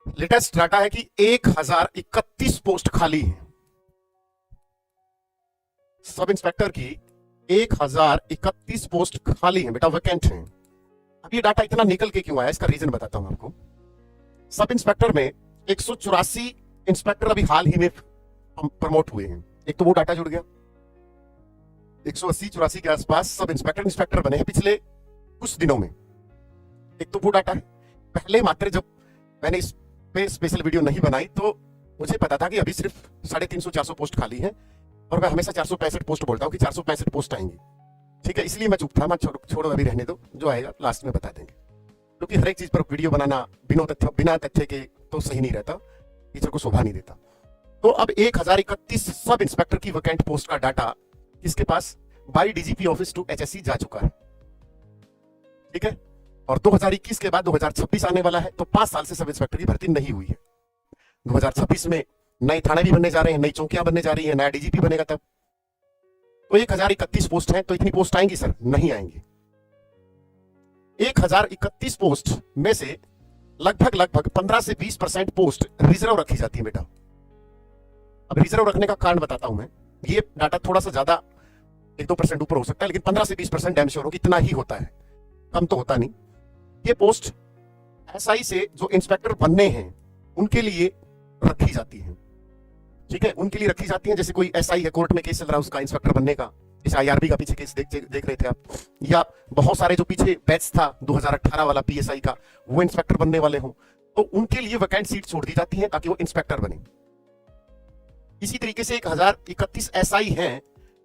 Latest data है कि 1031 post खाली है सब इंस्पेक्टर की। 1031 पोस्ट खाली है बेटा, वैकेंट है। अब ये डाटा इतना निकल के क्यों आया, इसका रीजन बताता हूं आपको। सब इंस्पेक्टर में 184 इंस्पेक्टर अभी हाल ही में प्रमोट हुए हैं। एक तो वो डाटा जुड़ गया, 180-84 के आसपास सब इंस्पेक्टर इंस्पेक्टर बने हैं पिछले कुछ दिनों में। एक तो वो डाटा है। पहले मात्र जब मैंने इस पे स्पेशल वीडियो नहीं बनाई तो मुझे पता था कि अभी सिर्फ 350-400 पोस्ट खाली है, और मैं हमेशा 465 पोस्ट बोलता हूँ कि 465 पोस्ट आएंगी। ठीक है, इसलिए मैं चुप था। मैं छोड़ो अभी रहने दो, जो आएगा लास्ट में बता देंगे, क्योंकि हर एक चीज पर वीडियो बनाना बिना तथ्य के तो सही नहीं रहता, टीचर को शोभा नहीं देता। तो अब 1031 सब इंस्पेक्टर की वैकेंट पोस्ट का डाटा किसके पास, by DGP office to HSC जा चुका है। ठीक है, और 2021 के बाद 2026 आने वाला है, तो 5 साल से सब इंस्पेक्टर की भर्ती नहीं हुई है। 2026 में नए थाने भी बनने जा रहे हैं, नई चौकियां बनने जा रही है, नया डीजीपी बनेगा तब। तो 1031 पोस्ट है, तो इतनी पोस्ट आएंगी सर? नहीं आएंगी। 1031 पोस्ट में से लगभग 15 से 20% पोस्ट रिजर्व रखी जाती है बेटा। अब रिजर्व रखने का कारण बताता हूं मैं। ये डाटा थोड़ा सा ज्यादा 1-2% ऊपर हो सकता है, लेकिन 15 से 20% डैम श्योर हो, इतना ही होता है, कम तो होता नहीं। ये पोस्ट एसआई से जो इंस्पेक्टर बनने हैं उनके लिए रखी जाती है। ठीक है, उनके लिए रखी जाती है। जैसे कोई एसआई है, कोर्ट में केस चल रहा है उसका, इंस्पेक्टर बनने का, जैसे आईआरबी का पीछे केस देख रहे थे आप, या बहुत सारे जो पीछे बैच था 2018 वाला पीएसआई का, वो इंस्पेक्टर बनने वाले हों, तो उनके लिए वैकेंट सीट छोड़ दी जाती है ताकि वो इंस्पेक्टर बने। इसी तरीके से 1031 एसआई हैं,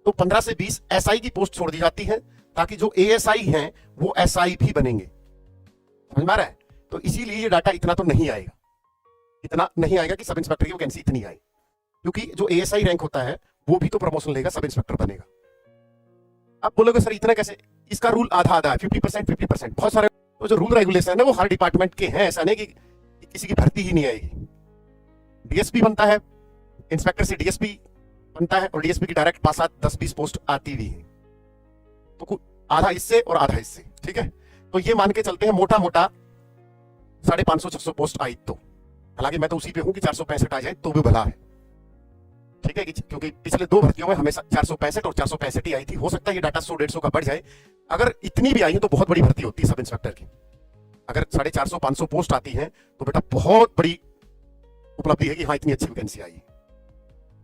तो 15 से 20 एसआई की पोस्ट छोड़ दी जाती है ताकि जो एएसआई हैं वो एसआई भी बनेंगे। समझ में आ रहा है? तो इसीलिए ये डाटा इतना तो नहीं आएगा, इतना नहीं आएगा कि सब इंस्पेक्टर की वैकेंसी इतनी आई, क्योंकि जो एएसआई रैंक होता है वो भी तो प्रमोशन लेगा, सब इंस्पेक्टर बनेगा। अब बोलोगे सर इतना कैसे? इसका रूल आधा आधा है, 50%। बहुत सारे तो जो रूल रेगुलेशन है वो हर डिपार्टमेंट के हैं, ऐसा नहीं कि किसी की भर्ती ही नहीं आएगी। डीएसपी बनता है, इंस्पेक्टर से डीएसपी बनता है, और डीएसपी की डायरेक्ट 5-7-10-20 पोस्ट आती भी है, तो आधा इससे और आधा इससे। ठीक है, तो ये मान के चलते हैं मोटा मोटा 550-600 पोस्ट आई। तो हालांकि मैं तो उसी पे हूं कि 465 आ जाए तो भी भला है। ठीक है, क्योंकि पिछले 2 भर्तियों में हमेशा 465 और 465 ही आई थी। हो सकता है ये डाटा 100-150 का बढ़ जाए। अगर इतनी भी आई है तो बहुत बड़ी भर्ती होती है सब इंस्पेक्टर की। अगर 450-500 पोस्ट आती है तो बेटा बहुत बड़ी उपलब्धि है कि हाँ इतनी अच्छी वैकेंसी आई है।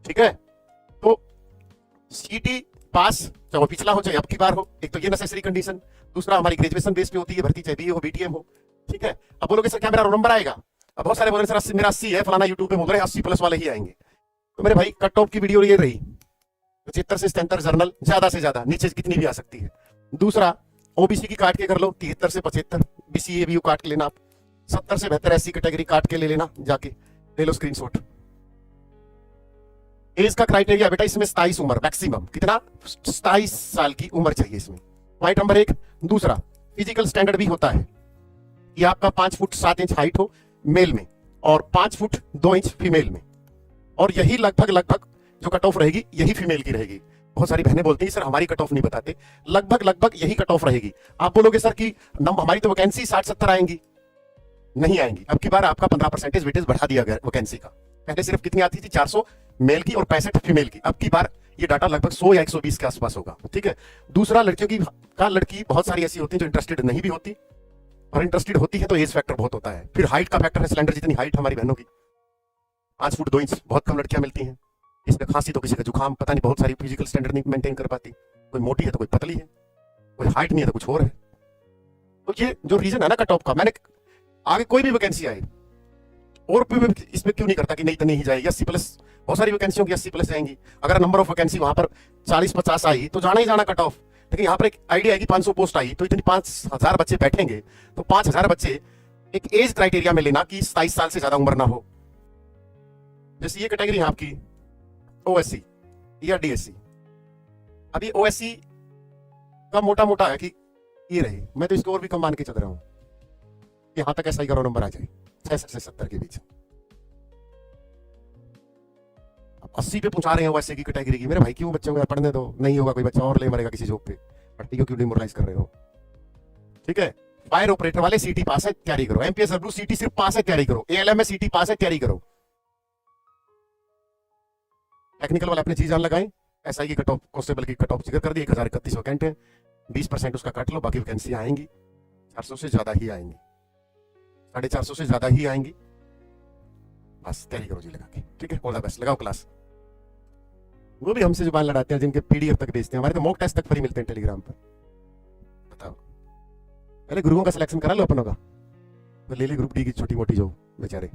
ठीक है, तो सीटी पास चाहे वो पिछला हो चाहे अब की बार हो, एक तो ये नेसेसरी कंडीशन। दूसरा, हमारी ग्रेजुएशन बेस पे होती है भर्ती, चाहे बीए हो बीटीएम हो। ठीक है, अब बोलोगे सर क्या मेरा रोल नंबर आएगा? अब बहुत सारे बोल रहे सर मेरा 80 है, फलाना यूट्यूब पे बोल रहे हैं 80+ वाले ही आएंगे। तो मेरे भाई कट ऑफ की वीडियो ये रही 75 से 77 जर्नल, ज्यादा से ज्यादा, नीचे कितनी भी आ सकती है। दूसरा, ओबीसी की काट के कर लो 73 से 75, बीसीए भी काट के लेना आप, 70 से 72 एससी कैटेगरी काट के ले लेना, जाके ले लो स्क्रीनशॉट। एज का क्राइटेरिया बेटा इसमें 27 उम्र मैक्सिमम, कितना? 27 साल की उम्र चाहिए इसमें, पॉइंट नंबर 1। दूसरा, फिजिकल स्टैंडर्ड भी होता है कि आपका 5 फुट 7 इंच हाइट हो मेल में और 5 फुट 2 इंच फीमेल में, और यही लगभग जो कट ऑफ रहेगी यही फीमेल की रहेगी। बहुत सारी बहनें बोलती हैं सर हमारी कट ऑफ नहीं बताते, लगभग यही कट ऑफ रहेगी। आप बोलोगे सर कि हमारी तो वैकेंसी 60-70 आएंगी, नहीं आएंगी। अब की बार आपका 15% वेटेज बढ़ा दिया गया वैकेंसी का। पहले सिर्फ कितनी आती थी? 400 मेल की और 65 फीमेल की। अब की बार ये डाटा लगभग 100 या 120 के आसपास होगा। ठीक है, दूसरा, लड़की बहुत सारी ऐसी होती है जो इंटरेस्टेड नहीं भी होती, और इंटरेस्टेड होती है तो एज फैक्टर बहुत होता है। फिर हाइट का फैक्टर है, सिलेंडर जितनी हाइट हमारी बहनों की 5 फुट 2 इंच, बहुत कम लड़कियां मिलती हैं। इसमें खांसी तो किसी का जुकाम, पता नहीं, बहुत सारी फिजिकल स्टैंडर्ड नहीं मेंटेन कर पाती। कोई मोटी है तो कोई पतली है, कोई हाइट नहीं है तो कुछ और है। तो ये जो रीजन है ना कट ऑफ का, मैंने आगे कोई भी वैकेंसी आए और इसमें क्यों नहीं करता कि नहीं तो नहीं जाएगी 80+। बहुत सारी वैकेंसियों की 80+ जाएंगी। अगर नंबर ऑफ वैकेंसी वहां पर 40-50 आई तो जाना ही जाना कट ऑफ। लेकिन यहाँ पर एक आइडिया है कि 500 पोस्ट आई तो इतनी 5000 बच्चे बैठेंगे, तो 5000 बच्चे एक एज क्राइटेरिया में लेना कि 27 साल से ज्यादा उम्र ना हो। जैसे ये कैटेगरी है आपकी ओएससी या डीएससी। अभी ओएससी का मोटा मोटा है कि ये रहे, मैं तो इसको और भी कम मान के चल रहा हूं, यहां तक एसआई का रोल नंबर आ जाए 66 से 70 के बीच। अब 80 पे पहुंचा रहे हैं ओएससी की कैटेगरी की। मेरे भाई क्यों बच्चों को पढ़ने दो, नहीं होगा कोई बच्चा और ले मरेगा किसी जॉब पे, भर्ती को क्यों डिमोरलाइज कर रहे हो? ठीक है, फायर ऑपरेटर वाले सीटी पास है, तैयारी करो। एमपीएसडब्ल्यू सीटी सिर्फ पास है, तैयारी करो। एएलएम में सीटी पास है, तैयारी करो। टेक्निकल वाले अपनी चीज जान लगाएं। एसआई की कट ऑफ, कांस्टेबल की कट ऑफ जिक्र कर दी, 1031 वैकेंट है, 20% उसका काट लो, बाकी वैकेंसी आएंगी 400 से ज्यादा ही आएंगी, 450 से ज्यादा ही आएंगी। बस तैयारी करो जी लगा के, ठीक है। ऑल द बेस्ट, लगाओ क्लास। वो भी हमसे जुबान लड़ाते हैं जिनके पीडीएफ तक भेजते हैं, हमारे तो मॉक टेस्ट तक फ्री मिलते हैं टेलीग्राम पर। बताओ, पहले ग्रुपों का सिलेक्शन करा लो अपनों का, तो ले ले ग्रुप डी की छोटी मोटी जो बेचारे